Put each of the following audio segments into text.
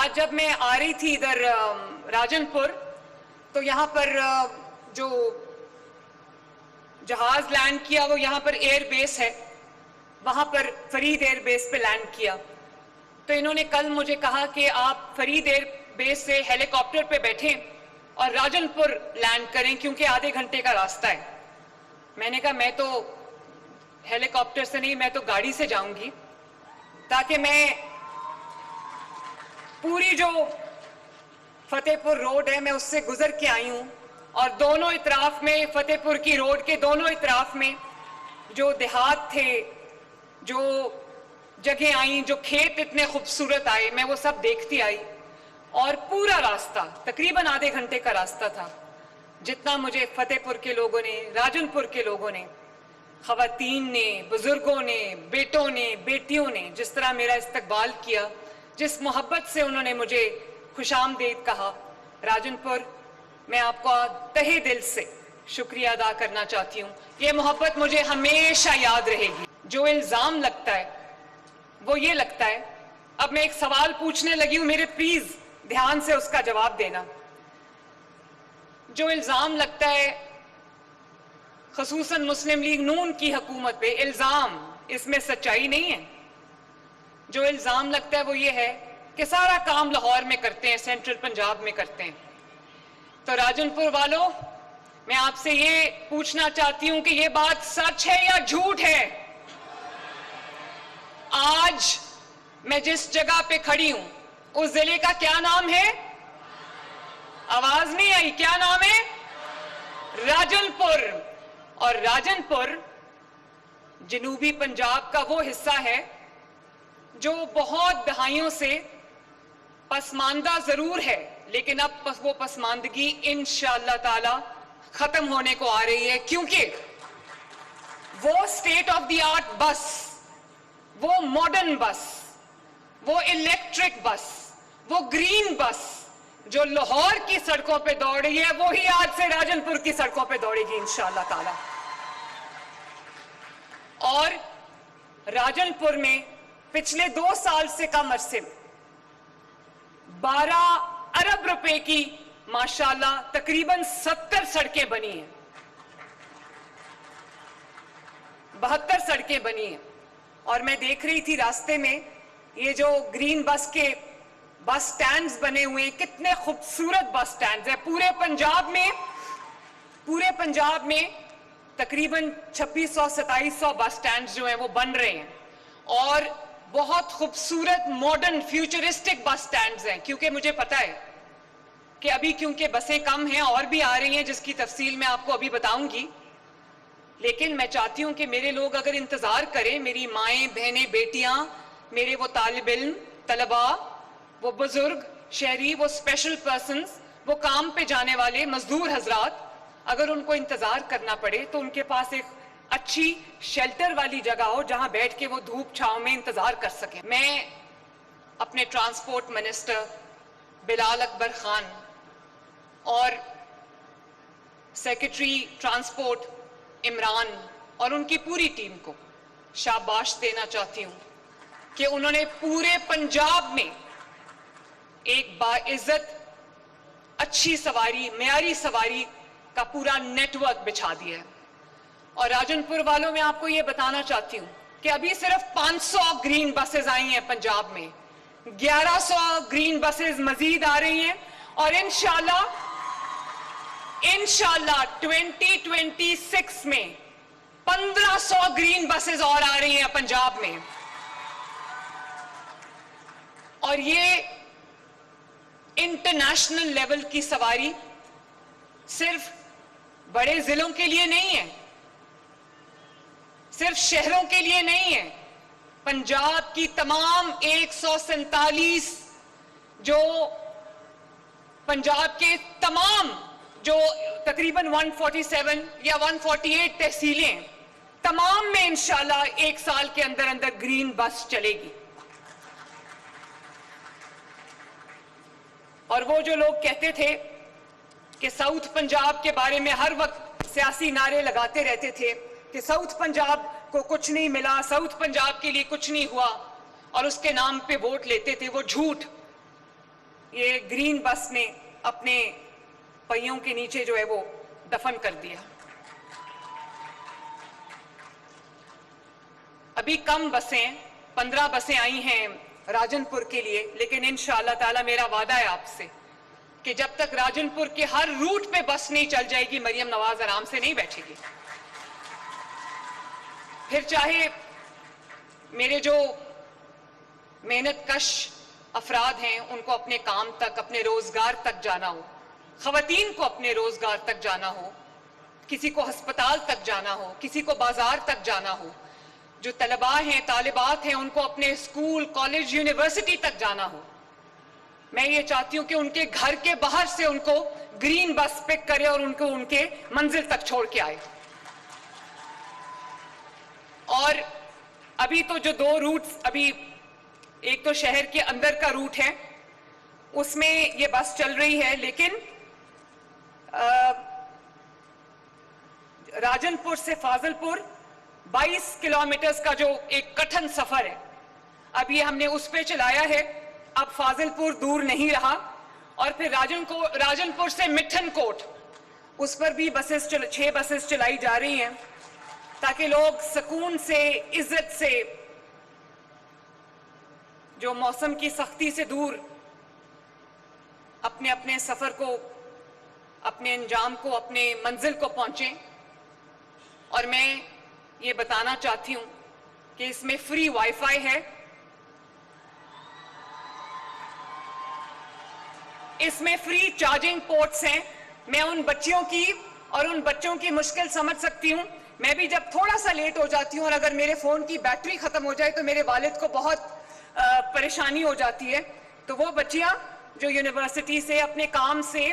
آج جب میں آ رہی تھی ادھر راجن پور تو یہاں پر جو جہاز لینڈ کیا وہ یہاں پر ایئر بیس ہے، وہاں پر فرید ایئر بیس پہ لینڈ کیا. تو انہوں نے کل مجھے کہا کہ آپ فرید ایئر بیس سے ہیلی کاپٹر پہ بیٹھیں اور راجن پور لینڈ کریں کیونکہ آدھے گھنٹے کا راستہ ہے. میں نے کہا میں تو ہیلی کاپٹر سے نہیں، میں تو گاڑی سے جاؤں گی تاکہ میں پوری جو فتح پور روڈ ہے میں اس سے گزر کے آئی ہوں، اور دونوں اطراف میں فتح پور کی روڈ کے دونوں اطراف میں جو دیہات تھے، جو جگہیں آئیں، جو کھیت اتنے خوبصورت آئے، میں وہ سب دیکھتی آئی. اور پورا راستہ تقریباً آدھے گھنٹے کا راستہ تھا. جتنا مجھے فتح پور کے لوگوں نے، راجن پور کے لوگوں نے، خواتین نے، بزرگوں نے، بیٹوں نے، بیٹیوں نے جس طرح میرا استقبال کیا، جس محبت سے انہوں نے مجھے خوش آمدید کہا، راجن پور میں آپ کو تہہ دل سے شکریہ ادا کرنا چاہتی ہوں. یہ محبت مجھے ہمیشہ یاد رہے گی. جو الزام لگتا ہے وہ یہ لگتا ہے، اب میں ایک سوال پوچھنے لگی ہوں، میرے پلیز دھیان سے اس کا جواب دینا. جو الزام لگتا ہے خصوصاً مسلم لیگ نون کی حکومت پہ، الزام، اس میں سچائی نہیں ہے. جو الزام لگتا ہے وہ یہ ہے کہ سارا کام لاہور میں کرتے ہیں، سینٹرل پنجاب میں کرتے ہیں. تو راجن پور والوں، میں آپ سے یہ پوچھنا چاہتی ہوں کہ یہ بات سچ ہے یا جھوٹ ہے؟ آج میں جس جگہ پہ کھڑی ہوں اس ضلع کا کیا نام ہے؟ آواز نہیں آئی، کیا نام ہے؟ راجن پور. اور راجن پور جنوبی پنجاب کا وہ حصہ ہے جو بہت دہائیوں سے پسماندہ ضرور ہے، لیکن اب وہ پسماندگی انشاءاللہ تعالی ختم ہونے کو آ رہی ہے، کیونکہ وہ اسٹیٹ آف دی آرٹ بس، وہ ماڈرن بس، وہ الیکٹرک بس، وہ گرین بس جو لاہور کی سڑکوں پہ دوڑ رہی ہے، وہی آج سے راجن پور کی سڑکوں پہ دوڑے گی انشاءاللہ تعالی. اور راجن پور میں پچھلے 2 سال سے کم عرصے میں 12 ارب روپے کی ماشاءاللہ تقریباً 70 سڑکیں بنی ہیں، 72 سڑکیں بنی ہیں. اور میں دیکھ رہی تھی راستے میں یہ جو گرین بس کے بس سٹینڈز بنے ہوئے ہیں، کتنے خوبصورت بس سٹینڈز ہیں. پورے پنجاب میں تقریباً 2600-2700 بس سٹینڈز جو ہیں وہ بن رہے ہیں، اور بہت خوبصورت ماڈرن فیوچرسٹک بس سٹینڈز ہیں. کیونکہ مجھے پتا ہے کہ ابھی کیونکہ بسیں کم ہیں، اور بھی آ رہی ہیں جس کی تفصیل میں آپ کو ابھی بتاؤں گی، لیکن میں چاہتی ہوں کہ میرے لوگ اگر انتظار کریں، میری مائیں، بہنیں، بیٹیاں، میرے وہ طالب علم، طلباء، وہ بزرگ، شہری، وہ اسپیشل پرسنز، وہ کام پہ جانے والے مزدور حضرات، اگر ان کو انتظار کرنا پڑے تو ان کے پاس ایک اچھی شیلٹر والی جگہ ہو جہاں بیٹھ کے وہ دھوپ چھاؤں میں انتظار کر سکیں. میں اپنے ٹرانسپورٹ منسٹر بلال اکبر خان اور سیکرٹری ٹرانسپورٹ عمران اور ان کی پوری ٹیم کو شاباش دینا چاہتی ہوں کہ انہوں نے پورے پنجاب میں ایک باعزت اچھی سواری، معیاری سواری کا پورا نیٹ ورک بچھا دیا ہے. اور راجن پور والوں میں آپ کو یہ بتانا چاہتی ہوں کہ ابھی صرف 500 گرین بسز آئی ہیں پنجاب میں، 1100 گرین بسز مزید آ رہی ہیں، اور انشاءاللہ 2026 میں 1500 گرین بسز اور آ رہی ہیں پنجاب میں. اور یہ انٹرنیشنل لیول کی سواری صرف بڑے ضلعوں کے لیے نہیں ہے، صرف شہروں کے لیے نہیں ہے. پنجاب کی تمام 147 جو پنجاب کے تمام جو تقریباً 147 یا 148 تحصیلیں، تمام میں انشاءاللہ 1 سال کے اندر اندر گرین بس چلے گی. اور وہ جو لوگ کہتے تھے کہ ساؤتھ پنجاب کے بارے میں ہر وقت سیاسی نعرے لگاتے رہتے تھے کہ ساؤتھ پنجاب کو کچھ نہیں ملا، ساؤتھ پنجاب کے لیے کچھ نہیں ہوا، اور اس کے نام پہ ووٹ لیتے تھے، وہ جھوٹ. یہ گرین بس نے اپنے پہیوں کے نیچے جو ہے وہ دفن کر دیا. ابھی کم بسیں 15 بسیں آئی ہیں راجن پور کے لیے، لیکن انشاءاللہ تعالی میرا وعدہ ہے آپ سے کہ جب تک راجن پور کے ہر روٹ پہ بس نہیں چل جائے گی مریم نواز آرام سے نہیں بیٹھے گی. پھر چاہے میرے جو محنت کش افراد ہیں ان کو اپنے کام تک، اپنے روزگار تک جانا ہو، خواتین کو اپنے روزگار تک جانا ہو، کسی کو ہسپتال تک جانا ہو، کسی کو بازار تک جانا ہو، جو طلباء ہیں، طالبات ہیں، ان کو اپنے اسکول، کالج، یونیورسٹی تک جانا ہو، میں یہ چاہتی ہوں کہ ان کے گھر کے باہر سے ان کو گرین بس پک کرے اور ان کو ان کے منزل تک چھوڑ کے آئے. اور ابھی تو جو 2 روٹس، ابھی ایک تو شہر کے اندر کا روٹ ہے، اس میں یہ بس چل رہی ہے، لیکن راجن پور سے فاضل پور 22 کلومیٹرز کا جو ایک کٹھن سفر ہے، اب یہ ہم نے اس پہ چلایا ہے. اب فاضل پور دور نہیں رہا. اور پھر راجن پور سے مٹھن کوٹ، اس پر بھی 6 بسیں چلائی جا رہی ہیں تاکہ لوگ سکون سے، عزت سے، جو موسم کی سختی سے دور اپنے اپنے سفر کو، اپنے انجام کو، اپنے منزل کو پہنچیں. اور میں یہ بتانا چاہتی ہوں کہ اس میں فری وائی فائی ہے، اس میں فری چارجنگ پورٹس ہیں. میں ان بچیوں کی اور ان بچوں کی مشکل سمجھ سکتی ہوں. میں بھی جب تھوڑا سا لیٹ ہو جاتی ہوں اور اگر میرے فون کی بیٹری ختم ہو جائے تو میرے والد کو بہت پریشانی ہو جاتی ہے. تو وہ بچیاں جو یونیورسٹی سے، اپنے کام سے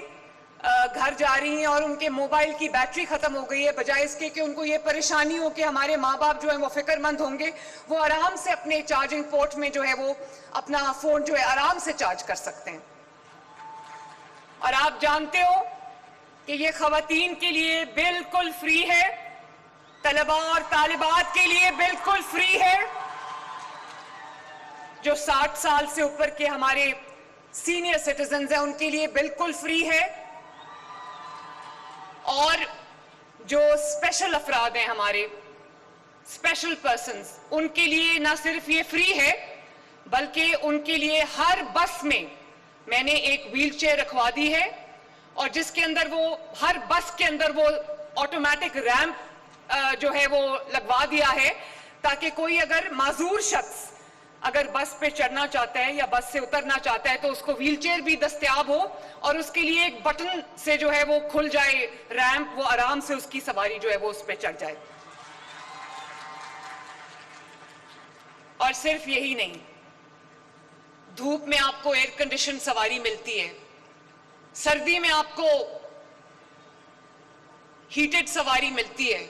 گھر جا رہی ہیں اور ان کے موبائل کی بیٹری ختم ہو گئی ہے، بجائے اس کے کہ ان کو یہ پریشانی ہو کہ ہمارے ماں باپ جو ہیں وہ فکر مند ہوں گے، وہ آرام سے اپنے چارجنگ پورٹ میں جو ہے وہ اپنا فون جو ہے آرام سے چارج کر سکتے ہیں. اور آپ جانتے ہو کہ یہ خواتین کے لیے بالکل فری ہے، طلباء اور طالبات کے لیے بالکل فری ہے. جو 60 سال سے اوپر کے ہمارے سینئر سٹیزنز ہیں ان کے لیے بالکل فری ہے. اور جو اسپیشل افراد ہیں، ہمارے اسپیشل پرسنز، ان کے لیے نہ صرف یہ فری ہے بلکہ ان کے لیے ہر بس میں نے ایک ویل چیئر رکھوا دی ہے، اور جس کے اندر وہ ہر بس کے اندر وہ آٹومیٹک ریمپ جو ہے وہ لگوا دیا ہے تاکہ کوئی اگر معذور شخص اگر بس پہ چڑھنا چاہتا ہے یا بس سے اترنا چاہتا ہے تو اس کو ویل چیئر بھی دستیاب ہو اور اس کے لیے ایک بٹن سے جو ہے وہ کھل جائے ریمپ، وہ آرام سے اس کی سواری جو ہے وہ اس پہ چڑھ جائے. اور صرف یہی نہیں، دھوپ میں آپ کو ایئر کنڈیشن سواری ملتی ہے، سردی میں آپ کو ہیٹڈ سواری ملتی ہے،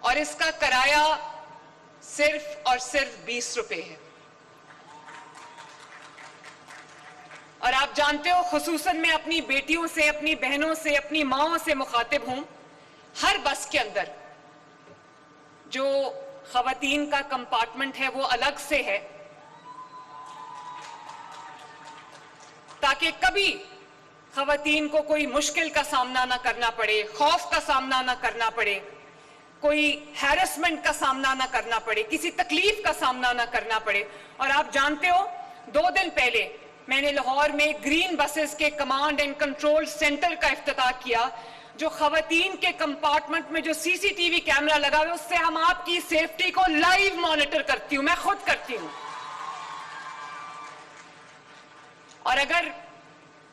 اور اس کا کرایہ صرف اور صرف 20 روپے ہے. اور آپ جانتے ہو، خصوصاً میں اپنی بیٹیوں سے، اپنی بہنوں سے، اپنی ماؤں سے مخاطب ہوں. ہر بس کے اندر جو خواتین کا کمپارٹمنٹ ہے وہ الگ سے ہے تاکہ کبھی خواتین کو کوئی مشکل کا سامنا نہ کرنا پڑے، خوف کا سامنا نہ کرنا پڑے، کوئی ہیرسمنٹ کا سامنا نہ کرنا پڑے، کسی تکلیف کا سامنا نہ کرنا پڑے. اور آپ جانتے ہو 2 دن پہلے میں نے لاہور میں گرین بسز کے کمانڈ اینڈ کنٹرول سینٹر کا افتتاح کیا، جو خواتین کے کمپارٹمنٹ میں جو سی سی ٹی وی کیمرہ لگا ہوا ہے، اس سے ہم آپ کی سیفٹی کو لائیو مانیٹر کرتی ہوں، میں خود کرتی ہوں. اور اگر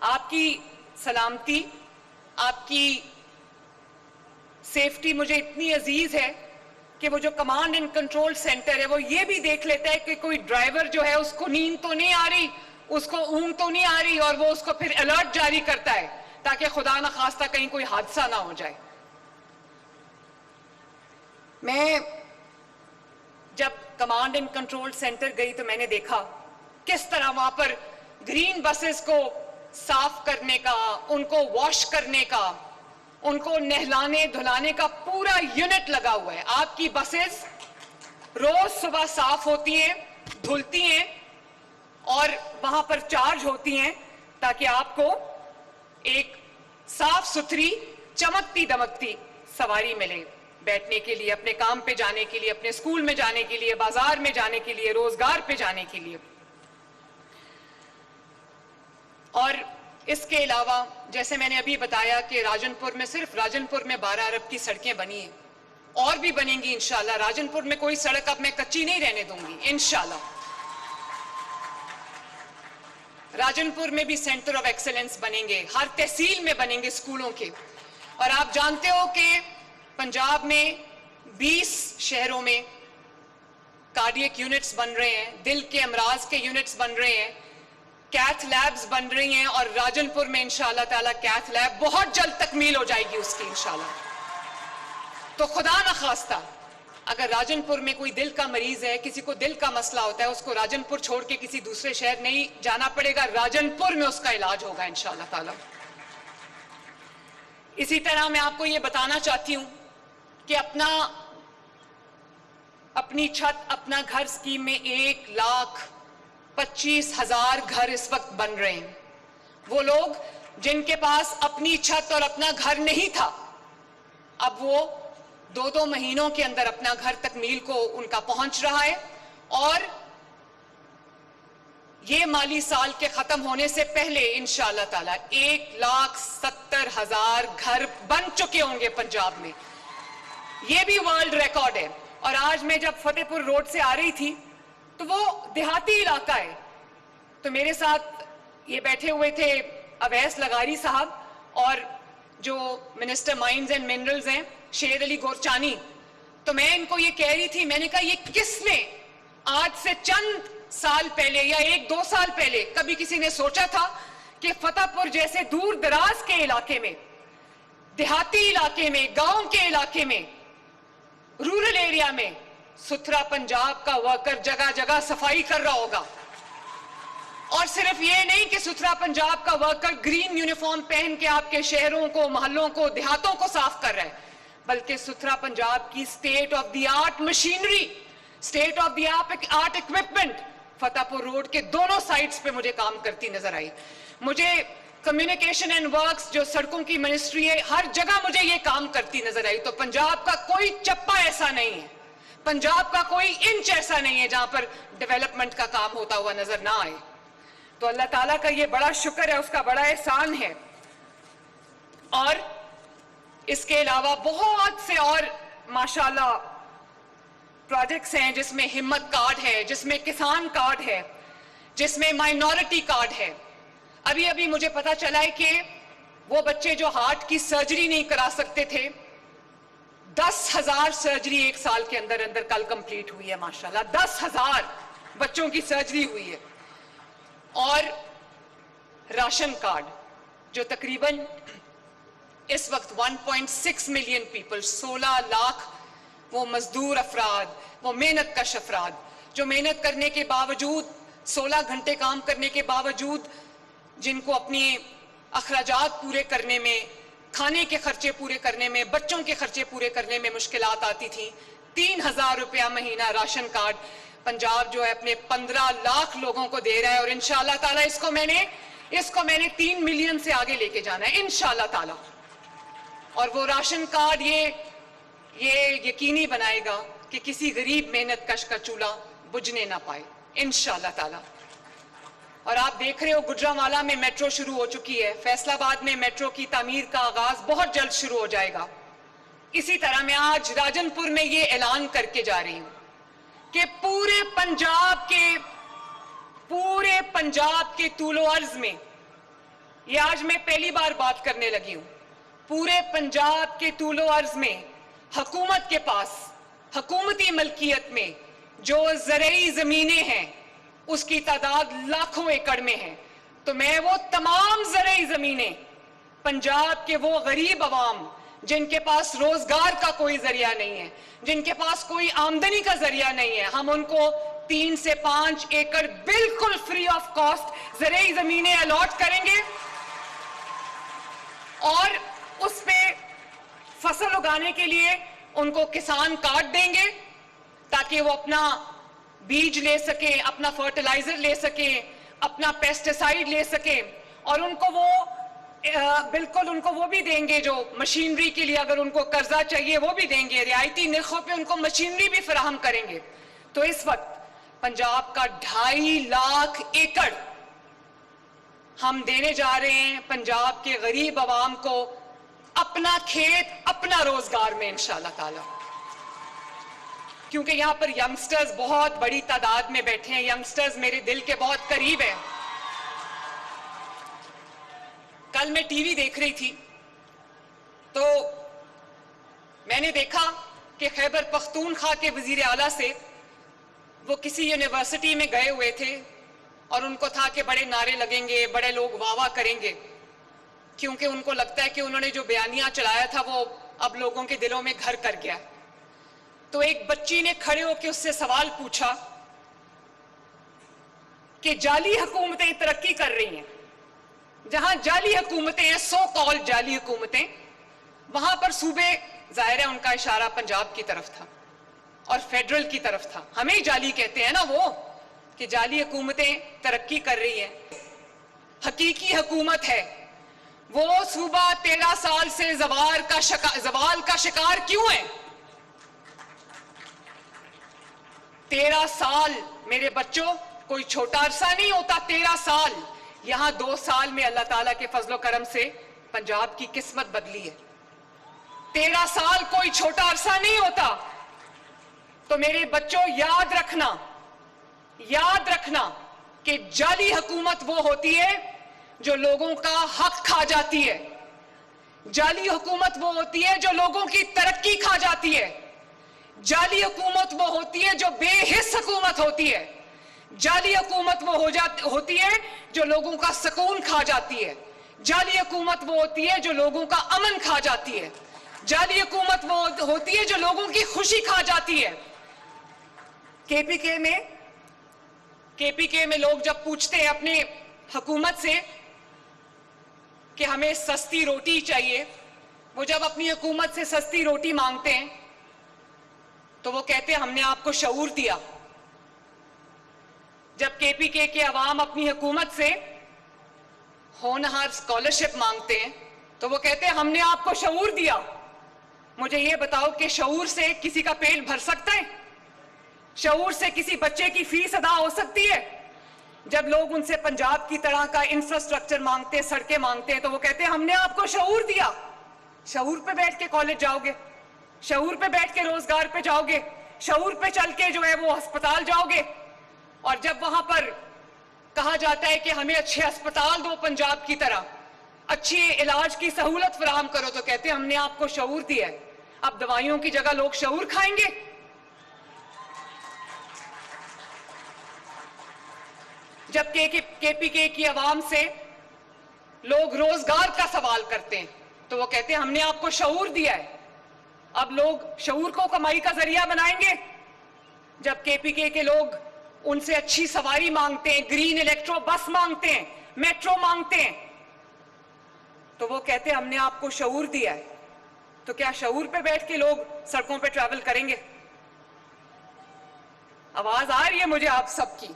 آپ کی سلامتی، آپ کی سیفٹی مجھے اتنی عزیز ہے کہ وہ جو کمانڈ اینڈ کنٹرول سینٹر ہے وہ یہ بھی دیکھ لیتا ہے کہ کوئی ڈرائیور جو ہے اس کو نیند تو نہیں آ رہی، اس کو اونگ تو نہیں آ رہی، اور وہ اس کو پھر الرٹ جاری کرتا ہے تاکہ خدا نخواستہ کہیں کوئی حادثہ نہ ہو جائے. میں جب کمانڈ اینڈ کنٹرول سینٹر گئی تو میں نے دیکھا کس طرح وہاں پر گرین بسز کو صاف کرنے کا، ان کو واش کرنے کا، ان کو نہلانے دھلانے کا پورا یونٹ لگا ہوا ہے. آپ کی بسز روز صبح صاف ہوتی ہیں، دھلتی ہیں اور وہاں پر چارج ہوتی ہیں تاکہ آپ کو ایک صاف ستھری چمکتی دمکتی سواری ملے بیٹھنے کے لیے, اپنے کام پہ جانے کے لیے, اپنے اسکول میں جانے کے لیے, بازار میں جانے کے لیے, روزگار پہ جانے کے لیے. اور اس کے علاوہ جیسے میں نے ابھی بتایا کہ راجن پور میں, صرف راجن پور میں 12 ارب کی سڑکیں بنی ہیں, اور بھی بنیں گی انشاءاللہ. راجن پور میں کوئی سڑک اب میں کچی نہیں رہنے دوں گی انشاءاللہ. راجن پور میں بھی سینٹر آف ایکسلنس بنیں گے, ہر تحصیل میں بنیں گے اسکولوں کے. اور آپ جانتے ہو کہ پنجاب میں 20 شہروں میں کارڈیک یونٹس بن رہے ہیں, دل کے امراض کے یونٹس بن رہے ہیں, کیتھ لیبز بن رہی ہیں, اور راجن پور میں انشاءاللہ تعالیٰ کیتھ لیب بہت جلد تکمیل ہو جائے گی اس کی انشاءاللہ. تو خدا نخواستہ اگر راجن پور میں کوئی دل کا مریض ہے, کسی کو دل کا مسئلہ ہوتا ہے, اس کو راجن پور چھوڑ کے کسی دوسرے شہر نہیں جانا پڑے گا, راجن پور میں اس کا علاج ہوگا انشاءاللہ تعالیٰ. اسی طرح میں آپ کو یہ بتانا چاہتی ہوں کہ اپنی چھت اپنا گھر اسکیم میں 1,25,000 گھر اس وقت بن رہے ہیں. وہ لوگ جن کے پاس اپنی چھت اور اپنا گھر نہیں تھا, اب وہ 2 مہینوں کے اندر اپنا گھر تکمیل کو ان کا پہنچ رہا ہے. اور یہ مالی سال کے ختم ہونے سے پہلے انشاءاللہ تعالیٰ 1,70,000 گھر بن چکے ہوں گے پنجاب میں. یہ بھی ورلڈ ریکارڈ ہے. اور آج میں جب فتح پور روڈ سے آ رہی تھی تو وہ دیہاتی علاقہ ہے, تو میرے ساتھ یہ بیٹھے ہوئے تھے اویس لغاری صاحب اور جو منسٹر مائنز اینڈ منرلز ہیں شیر علی گورچانی. تو میں ان کو یہ کہہ رہی تھی, میں نے کہا یہ کس نے آج سے چند سال پہلے یا 1-2 سال پہلے کبھی کسی نے سوچا تھا کہ فتح پور جیسے دور دراز کے علاقے میں, دیہاتی علاقے میں, گاؤں کے علاقے میں, رورل ایریا میں ستھرا پنجاب کا ورکر جگہ جگہ صفائی کر رہا ہوگا. اور صرف یہ نہیں کہ ستھرا پنجاب کا ورکر گرین یونیفارم پہن کے آپ کے شہروں کو, محلوں کو, دیہاتوں کو صاف کر رہا ہے, بلکہ ستھرا پنجاب کی state of the art machinery, state of the art equipment Fatehpur road کے دونوں سائٹس پہ مجھے کام کرتی نظر آئی. مجھے کمیونیکیشن اینڈ ورکس جو سڑکوں کی منسٹری ہے, ہر جگہ مجھے یہ کام کرتی نظر آئی. تو پنجاب کا کوئی چپا ایسا نہیں ہے, پنجاب کا کوئی انچ ایسا نہیں ہے جہاں پر ڈیولپمنٹ کا کام ہوتا ہوا نظر نہ آئے. تو اللہ تعالیٰ کا یہ بڑا شکر ہے, اس کا بڑا احسان ہے. اور اس کے علاوہ بہت سے اور ماشاءاللہ پروجیکٹس ہیں جس میں ہمت کارڈ ہے, جس میں کسان کارڈ ہے, جس میں مائنورٹی کارڈ ہے. ابھی مجھے پتا چلا ہے کہ وہ بچے جو ہارٹ کی سرجری نہیں کرا سکتے تھے, 10,000 سرجری 1 سال کے اندر کل کمپلیٹ ہوئی ہے ماشاءاللہ. 10,000 بچوں کی سرجری ہوئی ہے. اور راشن کارڈ جو تقریباً اس وقت 1.6 ملین پیپل, 16 لاکھ وہ مزدور افراد, وہ محنت کش افراد جو محنت کرنے کے باوجود, 16 گھنٹے کام کرنے کے باوجود, جن کو اپنی اخراجات پورے کرنے میں, کھانے کے خرچے پورے کرنے میں, بچوں کے خرچے پورے کرنے میں مشکلات آتی تھیں. 3,000 روپیہ مہینہ راشن کارڈ پنجاب جو ہے اپنے 15 لاکھ لوگوں کو دے رہا ہے. اور انشاءاللہ تعالیٰ اس کو میں نے 3 ملین سے آگے لے کے جانا ہے انشاءاللہ تعالیٰ. اور وہ راشن کارڈ یہ یقینی بنائے گا کہ کسی غریب محنت کش کا چولہا بجھنے نہ پائے انشاءاللہ تعالیٰ. اور آپ دیکھ رہے ہو گجرانوالہ میں میٹرو شروع ہو چکی ہے, فیصل آباد میں میٹرو کی تعمیر کا آغاز بہت جلد شروع ہو جائے گا. اسی طرح میں آج راجن پور میں یہ اعلان کر کے جا رہی ہوں کہ پورے پنجاب کے طول و عرض میں, یہ آج میں پہلی بار بات کرنے لگی ہوں, پورے پنجاب کے طول و عرض میں حکومت کے پاس حکومتی ملکیت میں جو زرعی زمینیں ہیں اس کی تعداد لاکھوں ایکڑ میں ہے. تو میں وہ تمام زرعی زمینیں پنجاب کے وہ غریب عوام جن کے پاس روزگار کا کوئی ذریعہ نہیں ہے, جن کے پاس کوئی آمدنی کا ذریعہ نہیں ہے, ہم ان کو 3 سے 5 ایکڑ بالکل فری آف کاسٹ زرعی زمینیں الاٹ کریں گے. اور اس پہ فصل اگانے کے لیے ان کو کسان کارڈ دیں گے تاکہ وہ اپنا بیج لے سکیں, اپنا فرٹیلائزر لے سکیں, اپنا پیسٹیسائیڈ لے سکیں. اور ان کو وہ بالکل ان کو وہ بھی دیں گے جو مشینری کے لیے اگر ان کو قرضہ چاہیے وہ بھی دیں گے, رعایتی نرخوں پہ ان کو مشینری بھی فراہم کریں گے. تو اس وقت پنجاب کا 2.5 لاکھ ایکڑ ہم دینے جا رہے ہیں پنجاب کے غریب عوام کو, اپنا کھیت اپنا روزگار میں انشاءاللہ تعالی. کیونکہ یہاں پر ینگسٹرز بہت بڑی تعداد میں بیٹھے ہیں, ینگسٹرز میرے دل کے بہت قریب ہیں. کل میں ٹی وی دیکھ رہی تھی تو میں نے دیکھا کہ خیبر پختونخوا کے وزیر اعلیٰ سے وہ کسی یونیورسٹی میں گئے ہوئے تھے اور ان کو تھا کہ بڑے نعرے لگیں گے, بڑے لوگ واہ واہ کریں گے, کیونکہ ان کو لگتا ہے کہ انہوں نے جو بیانیہ چلایا تھا وہ اب لوگوں کے دلوں میں گھر کر گیا. تو ایک بچی نے کھڑے ہو کے اس سے سوال پوچھا کہ جعلی حکومتیں ترقی کر رہی ہیں, جہاں جعلی حکومتیں ہیں, سو کال جعلی حکومتیں, وہاں پر صوبے, ظاہر ہے ان کا اشارہ پنجاب کی طرف تھا اور فیڈرل کی طرف تھا. ہمیں جعلی کہتے ہیں نا وہ, کہ جعلی حکومتیں ترقی کر رہی ہیں. حقیقی حکومت ہے وہ صوبہ 13 سال سے زوال کا شکار کیوں ہے؟ 13 سال میرے بچوں کوئی چھوٹا عرصہ نہیں ہوتا. 13 سال, یہاں 2 سال میں اللہ تعالیٰ کے فضل و کرم سے پنجاب کی قسمت بدلی ہے. 13 سال کوئی چھوٹا عرصہ نہیں ہوتا. تو میرے بچوں یاد رکھنا کہ جعلی حکومت وہ ہوتی ہے جو لوگوں کا حق کھا جاتی ہے. جعلی حکومت وہ ہوتی ہے جو لوگوں کی ترقی کھا جاتی ہے. جعلی حکومت وہ ہوتی ہے جو بے حس حکومت ہوتی ہے. جعلی حکومت وہ ہوتی ہے جو لوگوں کا سکون کھا جاتی ہے. جعلی حکومت وہ ہوتی ہے جو لوگوں کا امن کھا جاتی ہے. جعلی حکومت وہ ہوتی ہے جو لوگوں کی خوشی کھا جاتی ہے. کے پی کے میں لوگ جب پوچھتے ہیں اپنے حکومت سے کہ ہمیں سستی روٹی چاہیے, وہ جب اپنی حکومت سے سستی روٹی مانگتے ہیں تو وہ کہتے ہیں ہم نے آپ کو شعور دیا. جب کے پی کے عوام اپنی حکومت سے ہونہار اسکالرشپ مانگتے ہیں تو وہ کہتے ہیں ہم نے آپ کو شعور دیا. مجھے یہ بتاؤ کہ شعور سے کسی کا پیٹ بھر سکتا ہے؟ شعور سے کسی بچے کی فیس ادا ہو سکتی ہے؟ جب لوگ ان سے پنجاب کی طرح کا انفراسٹرکچر مانگتے ہیں, سڑکیں مانگتے ہیں, تو وہ کہتے ہیں ہم نے آپ کو شعور دیا. شعور پہ بیٹھ کے کالج جاؤ گے, شعور پہ بیٹھ کے روزگار پہ جاؤ گے, شعور پہ چل کے جو ہے وہ ہسپتال جاؤ گے. اور جب وہاں پر کہا جاتا ہے کہ ہمیں اچھے ہسپتال دو, پنجاب کی طرح اچھی علاج کی سہولت فراہم کرو, تو کہتے ہیں ہم نے آپ کو شعور دیا ہے. اب دوائیوں کی جگہ لوگ شعور کھائیں گے. جب کے پی کے کی عوام سے لوگ روزگار کا سوال کرتے ہیں تو وہ کہتے ہیں ہم نے آپ کو شعور دیا ہے. اب لوگ شعور کو کمائی کا ذریعہ بنائیں گے. جب کے پی کے لوگ ان سے اچھی سواری مانگتے ہیں, گرین الیکٹرو بس مانگتے ہیں, میٹرو مانگتے ہیں, تو وہ کہتے ہیں ہم نے آپ کو شعور دیا ہے. تو کیا شعور پہ بیٹھ کے لوگ سڑکوں پہ ٹریول کریں گے؟ آواز آ رہی ہے مجھے آپ سب کی؟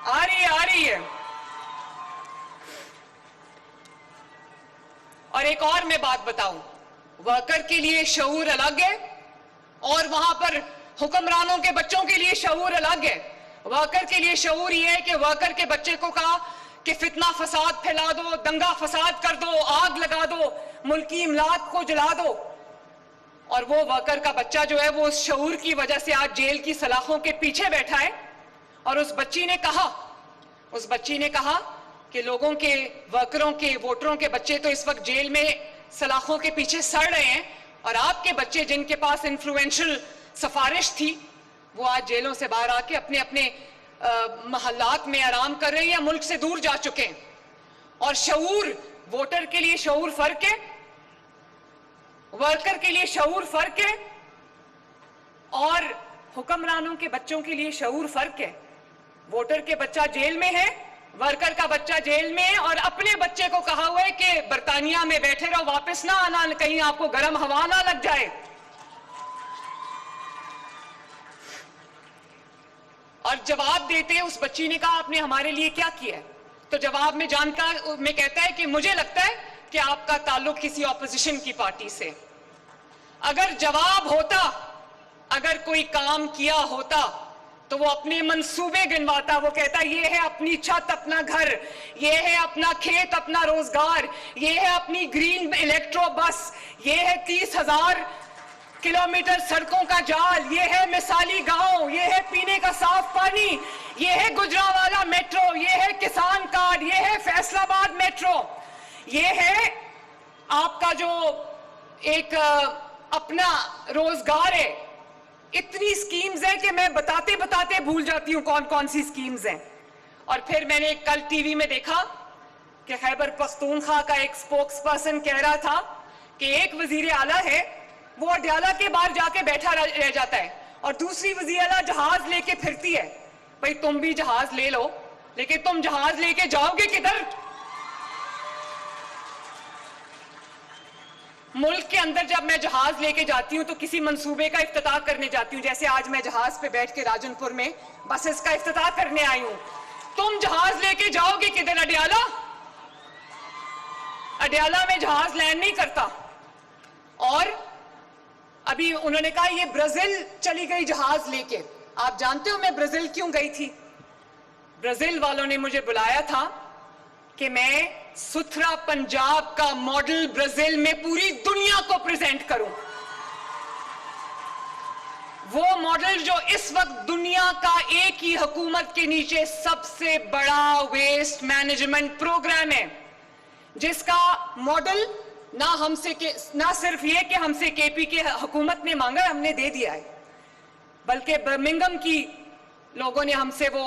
آ رہی ہے. اور ایک اور میں بات بتاؤں, ورکر کے لیے شعور الگ ہے اور وہاں پر حکمرانوں کے بچوں کے لیے شعور الگ ہے. ورکر کے لیے شعور یہ ہے کہ ورکر کے بچے کو کہا کہ فتنہ فساد پھیلا دو, دنگا فساد کر دو, آگ لگا دو, ملکی املاک کو جلا دو, اور وہ ورکر کا بچہ جو ہے وہ اس شعور کی وجہ سے آج جیل کی سلاخوں کے پیچھے بیٹھا ہے. اور اس بچی نے کہا کہ لوگوں کے, ورکروں کے, ووٹروں کے بچے تو اس وقت جیل میں سلاخوں کے پیچھے سڑ رہے ہیں, اور آپ کے بچے جن کے پاس انفلوئنشل سفارش تھی وہ آج جیلوں سے باہر آ کے اپنے اپنے محلات میں آرام کر رہے ہیں یا ملک سے دور جا چکے ہیں. اور شعور, ووٹر کے لیے شعور فرق ہے, ورکر کے لیے شعور فرق ہے, اور حکمرانوں کے بچوں کے لیے شعور فرق ہے. ووٹر کے بچہ جیل میں ہے, ورکر کا بچہ جیل میں ہے, اور اپنے بچے کو کہا ہوا ہے کہ برطانیہ میں بیٹھے رہو, واپس نہ آنا, کہیں آپ کو گرم ہوا نہ لگ جائے. اور جواب دیتے اس بچی نے کہا آپ نے ہمارے لیے کیا کیا ہے؟ تو جواب میں کہتا ہے کہ مجھے لگتا ہے کہ آپ کا تعلق کسی اپوزیشن کی پارٹی سے. اگر جواب ہوتا, اگر کوئی کام کیا ہوتا تو وہ اپنے منصوبے گنواتا. وہ کہتا یہ ہے اپنی چھت, اپنا گھر, یہ ہے اپنا کھیت, اپنا روزگار, یہ ہے اپنی گرین الیکٹرو بس, یہ ہے 30,000 کلومیٹر سڑکوں کا جال, یہ ہے مثالی گاؤں, یہ ہے پینے کا صاف پانی, یہ ہے گجرانوالہ میٹرو, یہ ہے کسان کارڈ, یہ ہے فیصل آباد میٹرو, یہ ہے آپ کا جو ایک اپنا روزگار ہے. اتنی سکیمز ہیں کہ میں بتاتے بتاتے بھول جاتی ہوں کون کون سی سکیمز ہیں. اور پھر میں نے کل ٹی وی میں دیکھا کہ خیبر پختونخوا کا ایک سپوکس پرسن کہہ رہا تھا کہ ایک وزیر اعلیٰ ہے وہ اڈیالہ کے باہر جا کے بیٹھا رہ جاتا ہے اور دوسری وزیر اعلیٰ جہاز لے کے پھرتی ہے. بھئی تم بھی جہاز لے لو, لیکن تم جہاز لے کے جاؤ گے کدھر؟ ملک کے اندر جب میں جہاز لے کے جاتی ہوں تو کسی منصوبے کا افتتاح کرنے جاتی ہوں. جیسے آج میں جہاز پہ بیٹھ کے راجن پور میں بسز کا افتتاح کرنے آئی ہوں. تم جہاز لے کے جاؤ گے کدھر؟ اڈیالہ؟ اڈیالہ میں جہاز لینڈ نہیں کرتا. اور ابھی انہوں نے کہا یہ برازیل چلی گئی جہاز لے کے. آپ جانتے ہو میں برازیل کیوں گئی تھی؟ برازیل والوں نے مجھے بلایا تھا کہ میں ستھرا پنجاب کا ماڈل برازیل میں پوری دنیا کو پریزنٹ کروں. وہ ماڈل جو اس وقت دنیا کا ایک ہی حکومت کے نیچے سب سے بڑا ویسٹ مینجمنٹ پروگرام ہے, جس کا ماڈل نہ صرف یہ کہ ہم سے کے پی کے حکومت نے مانگا, ہم نے دے دیا ہے, بلکہ برمنگم کی لوگوں نے ہم سے وہ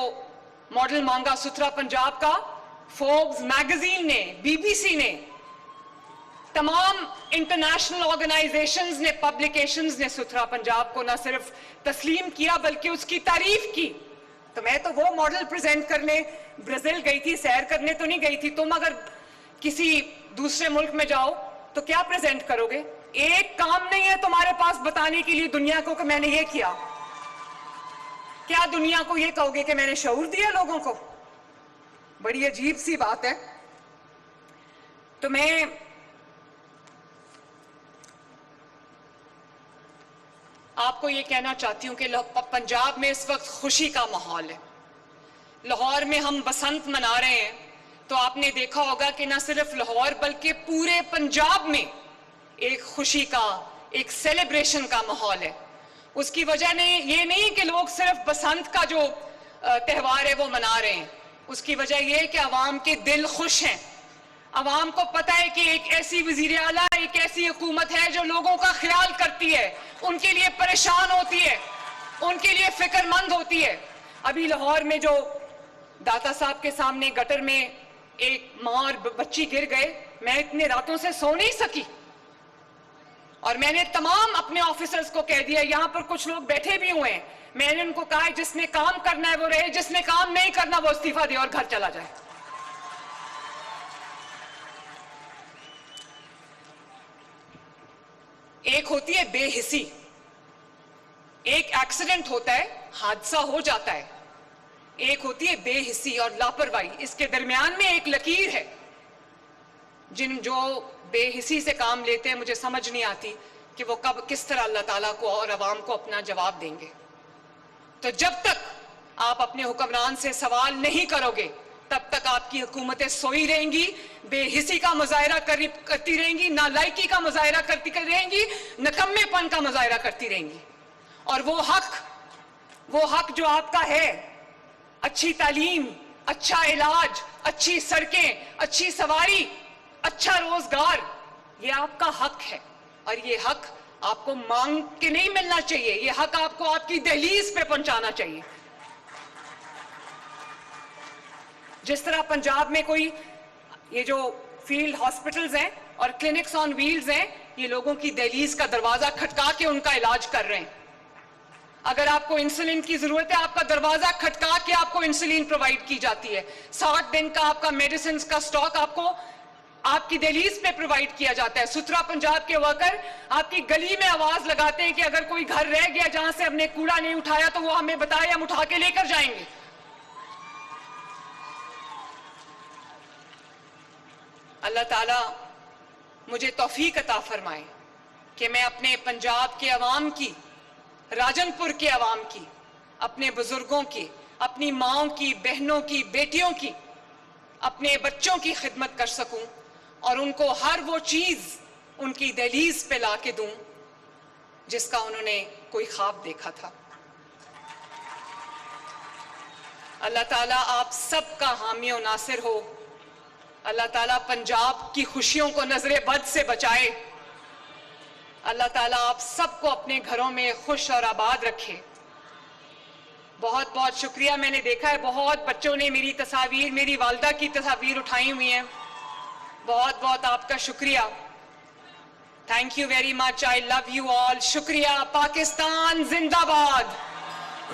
ماڈل مانگا ستھرا پنجاب کا. فوربس میگزین نے, بی بی سی نے, تمام انٹرنیشنل آرگنائزیشنز نے, پبلیکیشنز نے ستھرا پنجاب کو نہ صرف تسلیم کیا بلکہ اس کی تعریف کی. تو میں تو وہ ماڈل پریزنٹ کرنے برازیل گئی تھی, سیر کرنے تو نہیں گئی تھی. تم اگر کسی دوسرے ملک میں جاؤ تو کیا پریزنٹ کرو گے؟ ایک کام نہیں ہے تمہارے پاس بتانے کے لیے دنیا کو کہ میں نے یہ کیا. کیا دنیا کو یہ کہو گے کہ میں نے شعور دیا لوگوں کو؟ بڑی عجیب سی بات ہے. تو میں آپ کو یہ کہنا چاہتی ہوں کہ پنجاب میں اس وقت خوشی کا ماحول ہے. لاہور میں ہم بسنت منا رہے ہیں تو آپ نے دیکھا ہوگا کہ نہ صرف لاہور بلکہ پورے پنجاب میں ایک خوشی کا, ایک سیلیبریشن کا ماحول ہے. اس کی وجہ یہ نہیں کہ لوگ صرف بسنت کا جو تہوار ہے وہ منا رہے ہیں. اس کی وجہ یہ ہے کہ عوام کے دل خوش ہیں. عوام کو پتہ ہے کہ ایک ایسی وزیر اعلیٰ, ایک ایسی حکومت ہے جو لوگوں کا خیال کرتی ہے, ان کے لیے پریشان ہوتی ہے, ان کے لیے فکر مند ہوتی ہے. ابھی لاہور میں جو داتا صاحب کے سامنے گٹر میں ایک ماں اور بچی گر گئے, میں اتنے راتوں سے سو نہیں سکی اور میں نے تمام اپنے آفیسرز کو کہہ دیا, یہاں پر کچھ لوگ بیٹھے بھی ہوئے ہیں, میں نے ان کو کہا جس نے کام کرنا ہے وہ رہے, جس نے کام نہیں کرنا وہ استعفیٰ دے اور گھر چلا جائے. ایک ہوتی ہے بے حسی, ایک ایکسیڈنٹ ہوتا ہے, حادثہ ہو جاتا ہے. ایک ہوتی ہے بے حسی اور لاپرواہی. اس کے درمیان میں ایک لکیر ہے. جو بے حسی سے کام لیتے ہیں مجھے سمجھ نہیں آتی کہ وہ کب کس طرح اللہ تعالیٰ کو اور عوام کو اپنا جواب دیں گے. تو جب تک آپ اپنے حکمران سے سوال نہیں کرو گے تب تک آپ کی حکومتیں سوئی رہیں گی, بے حسی کا مظاہرہ کرتی رہیں گی, نالائکی کا مظاہرہ کرتی رہیں گی, نکمے پن کا مظاہرہ کرتی رہیں گی. اور وہ حق جو آپ کا ہے, اچھی تعلیم, اچھا علاج, اچھی سڑکیں, اچھی سواری, اچھا روزگار, یہ آپ کا حق ہے. اور یہ حق آپ کو مانگ کے نہیں ملنا چاہیے, یہ حق آپ کو آپ کی دہلیز پہ پہنچانا چاہیے. جس طرح پنجاب میں کوئی یہ جو فیلڈ ہاسپٹلز ہیں اور کلینکس آن ویلز ہیں, یہ لوگوں کی دہلیز کا دروازہ کھٹکا کے ان کا علاج کر رہے ہیں. اگر آپ کو انسولین کی ضرورت ہے, آپ کا دروازہ کھٹکا کے آپ کو انسولین پرووائڈ کی جاتی ہے. 60 دن کا آپ کا میڈیسنز کا سٹاک آپ کو آپ کی دہلیز پہ پرووائڈ کیا جاتا ہے. ستھرا پنجاب کے ورکر آپ کی گلی میں آواز لگاتے ہیں کہ اگر کوئی گھر رہ گیا جہاں سے ہم نے کوڑا نہیں اٹھایا تو وہ ہمیں بتائے, ہم اٹھا کے لے کر جائیں گے. اللہ تعالیٰ مجھے توفیق عطا فرمائے کہ میں اپنے پنجاب کے عوام کی، راجن پور کے عوام کی، اپنے بزرگوں کی، اپنی ماؤں کی، بہنوں کی، بیٹیوں کی، اپنے بچوں کی خدمت کر سکوں اور ان کو ہر وہ چیز ان کی دہلیز پہ لا کے دوں جس کا انہوں نے کوئی خواب دیکھا تھا۔ اللہ تعالیٰ آپ سب کا حامی و ناصر ہو۔ اللہ تعالیٰ پنجاب کی خوشیوں کو نظر بد سے بچائے۔ اللہ تعالیٰ آپ سب کو اپنے گھروں میں خوش اور آباد رکھے۔ بہت بہت شکریہ۔ میں نے دیکھا ہے بہت بچوں نے میری تصاویر، میری والدہ کی تصاویر اٹھائی ہوئی ہیں۔ بہت بہت آپ کا شکریہ۔ Thank you very much. I love you all. شکریہ۔ پاکستان زندہ باد۔